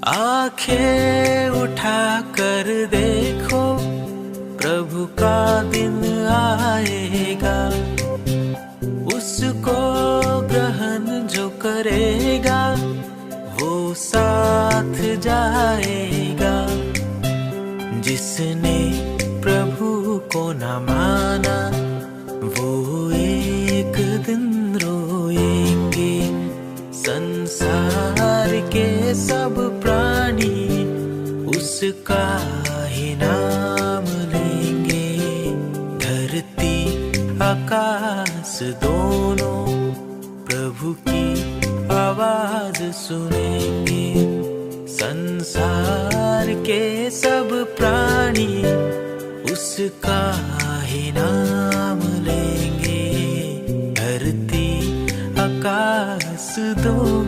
आंखें उठा कर देखो, प्रभु का दिन आएगा। उसको ग्रहण जो करेगा वो साथ जाएगा। जिसने प्रभु को न माना वो एक दिन रोएंगे। संसार के सब प्राणी उसका ही नाम लेंगे। धरती आकाश दोनों प्रभु की आवाज सुनेंगे। संसार के सब प्राणी उसका ही नाम लेंगे। धरती आकाश दोनों